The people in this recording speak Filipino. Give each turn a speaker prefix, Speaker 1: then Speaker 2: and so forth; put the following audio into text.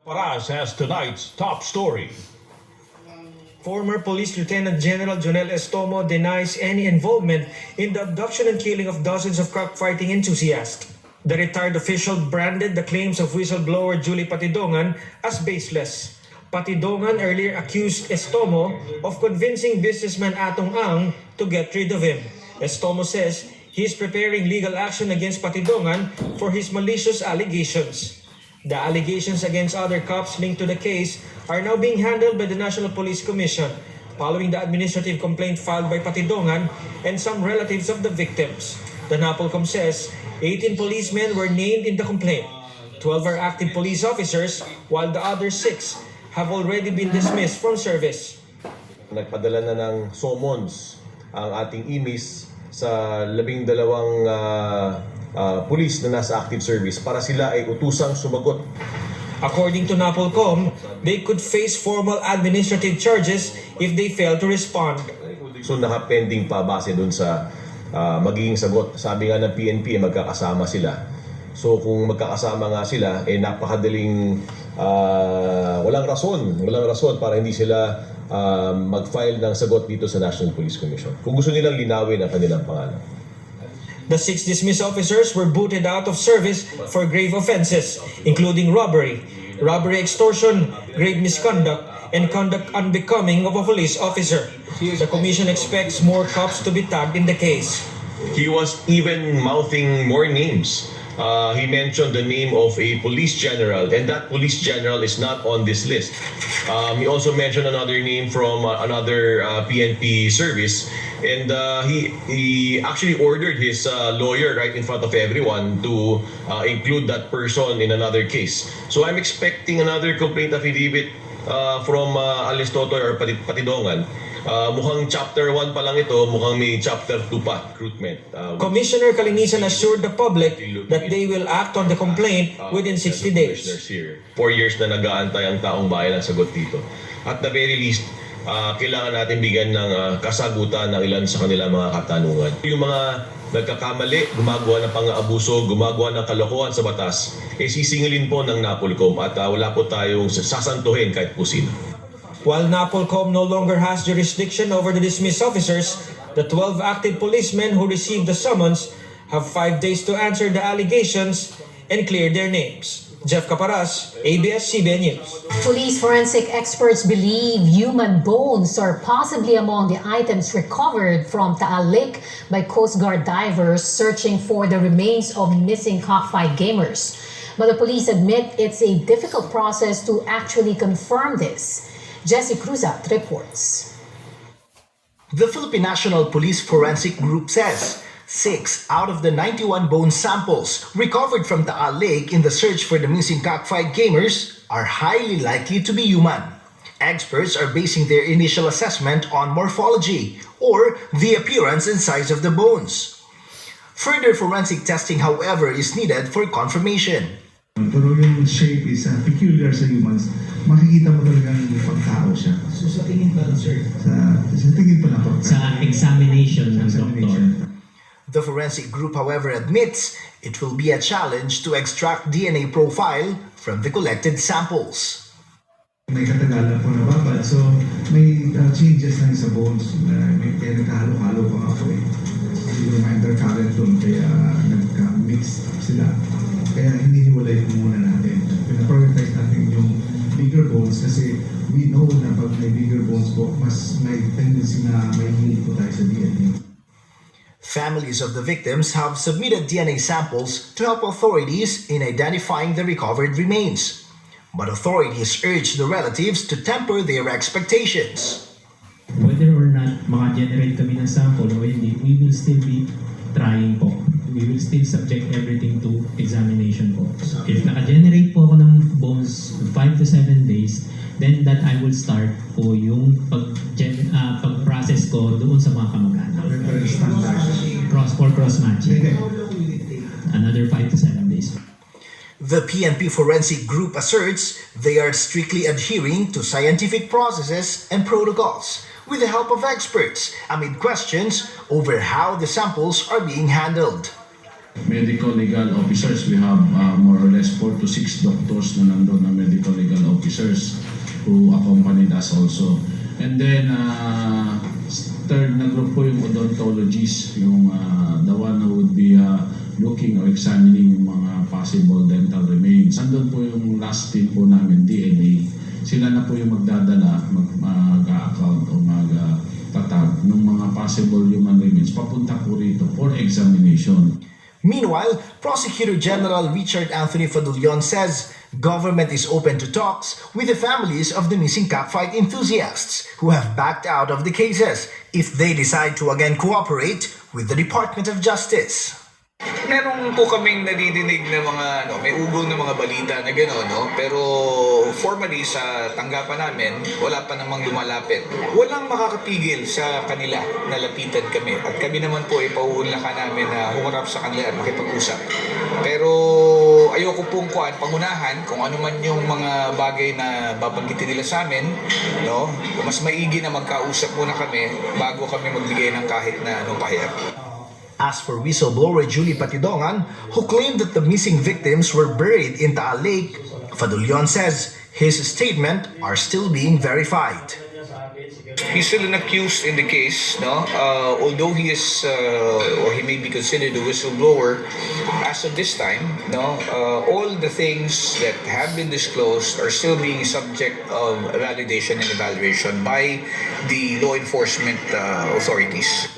Speaker 1: Paras has tonight's top story.
Speaker 2: Former Police Lieutenant General Jonel Estomo denies any involvement in the abduction and killing of dozens of cockfighting enthusiasts. The retired official branded the claims of whistleblower Julie Patidongan as baseless. Patidongan earlier accused Estomo of convincing businessman Atong Ang to get rid of him. Estomo says he is preparing legal action against Patidongan for his malicious allegations. The allegations against other cops linked to the case are now being handled by the National Police Commission following the administrative complaint filed by Patidongan and some relatives of the victims. The NAPOLCOM says 18 policemen were named in the complaint. 12 are active police officers while the other 6 have already been dismissed from service.
Speaker 3: Nagpadala na ng summons ang ating IMIS sa 12 pulis na nasa active service para sila ay utusang sumagot.
Speaker 2: According to NAPOLCOM, they could face formal administrative charges if they fail to respond.
Speaker 3: So nakapending pa base dun sa magiging sagot. Sabi nga ng PNP, magkakasama sila. So kung magkakasama nga sila, napakadaling walang rason para hindi sila mag-file ng sagot dito sa National Police Commission. Kung gusto nilang linawin ang kanilang pangalan.
Speaker 2: The 6 dismissed officers were booted out of service for grave offenses, including robbery, robbery extortion, grave misconduct, and conduct unbecoming of a police officer. The commission expects more cops to be tagged in the case.
Speaker 3: He was even mouthing more names. He mentioned the name of a police general, and that police general is not on this list. He also mentioned another name from another PNP service, and he actually ordered his lawyer right in front of everyone to include that person in another case. So I'm expecting another complaint affidavit from Alice Totoy or Patidongan. Mukhang chapter 1 pa lang ito, mukhang may chapter 2 pa, recruitment.
Speaker 2: Commissioner Calinisan assured the public that they will act on the complaint within 60 days.
Speaker 3: 4 years na nag-aantay ang taong bayan ng sagot dito. At the very least, kailangan natin bigyan ng kasagutan ng ilan sa kanilang mga katanungan. Yung mga nagkakamali, gumagawa ng pang-aabuso, gumagawa ng kalokohan sa batas, sisingilin po ng NAPOLCOM at wala po tayong sasantuhin kahit po sino.
Speaker 2: While NAPOLCOM no longer has jurisdiction over the dismissed officers, the 12 active policemen who received the summons have 5 days to answer the allegations and clear their names. Jeff Caparas, ABS-CBN News.
Speaker 4: Police forensic experts believe human bones are possibly among the items recovered from Taal Lake by Coast Guard divers searching for the remains of missing cockfight gamers. But the police admit it's a difficult process to actually confirm this. Jesse Cruzat reports.
Speaker 5: The Philippine National Police Forensic Group says 6 out of the 91 bone samples recovered from Taal Lake in the search for the missing cockfight gamers are highly likely to be human. Experts are basing their initial assessment on morphology or the appearance and size of the bones. Further forensic testing, however, is needed for confirmation.
Speaker 6: Pero yung shape is peculiar sa humans, makikita mo talaga ng pagkao siya.
Speaker 7: So sa tingin pa lang, sir?
Speaker 6: Sa tingin pa lang po.
Speaker 7: Sa examination ng doktor.
Speaker 5: The forensic group, however, admits it will be a challenge to extract DNA profile from the collected samples.
Speaker 6: May katagalan po nababad, so may changes na sa bones. Kaya nagkahalo-halo pa ako eh. Yung mga intercurrent doon, kaya nagka-mix sila. Kaya hinihiwalay po muna natin. Pinaprioritize natin yung bigger bones kasi we know na pag may bigger bones po, mas may tendency na may need po tayo sa DNA.
Speaker 5: Families of the victims have submitted DNA samples to help authorities in identifying the recovered remains. But authorities urge the relatives to temper their expectations.
Speaker 7: Whether or not maka-generate kami ng sample o hindi, we will still be trying po. We will still subject everything to examination po. If naka-generate po ako ng bones 5 to 7 days, then that I will start po yung pag-process ko doon sa mga kamag-anak. Cross-matching. Another 5 to 7 days.
Speaker 5: The PNP Forensic Group asserts they are strictly adhering to scientific processes and protocols with the help of experts amid questions over how the samples are being handled.
Speaker 8: Medical legal officers, we have more or less 4 to 6 doctors na nandun na medical legal
Speaker 6: officers who accompanied us also. And then, third na group po yung odontologists, yung the one who would be looking or examining yung mga possible dental remains. Andun po yung last team po namin, DNA. Sila na po yung magdadala, mag-account o mag-tatag ng mga possible human remains papunta po rito for examination.
Speaker 5: Meanwhile, Prosecutor General Richard Anthony Fadulyon says government is open to talks with the families of the missing cockfight enthusiasts who have backed out of the cases if they decide to again cooperate with the Department of Justice.
Speaker 8: Meron po kaming nadidinig na mga may ugol na mga balita na gano'n, no? Pero formally sa tanggapan namin, wala pa namang lumalapit. Walang makakapigil sa kanila na lapitan kami. At kami naman po ipauunlakan namin na humarap sa kanila at makipag-usap. Pero ayoko pong pangunahan kung ano man yung mga bagay na babanggitin nila sa amin, no? Mas maigi na magkausap muna kami bago kami magbigay ng kahit na anong pahayag.
Speaker 5: As for whistleblower Julie Patidongan, who claimed that the missing victims were buried in Taal Lake, Fadulyon says his statement are still being verified.
Speaker 8: He's still an accused in the case, no? Although he is, or he may be considered a whistleblower, as of this time, no? All the things that have been disclosed are still being subject of validation and evaluation by the law enforcement authorities.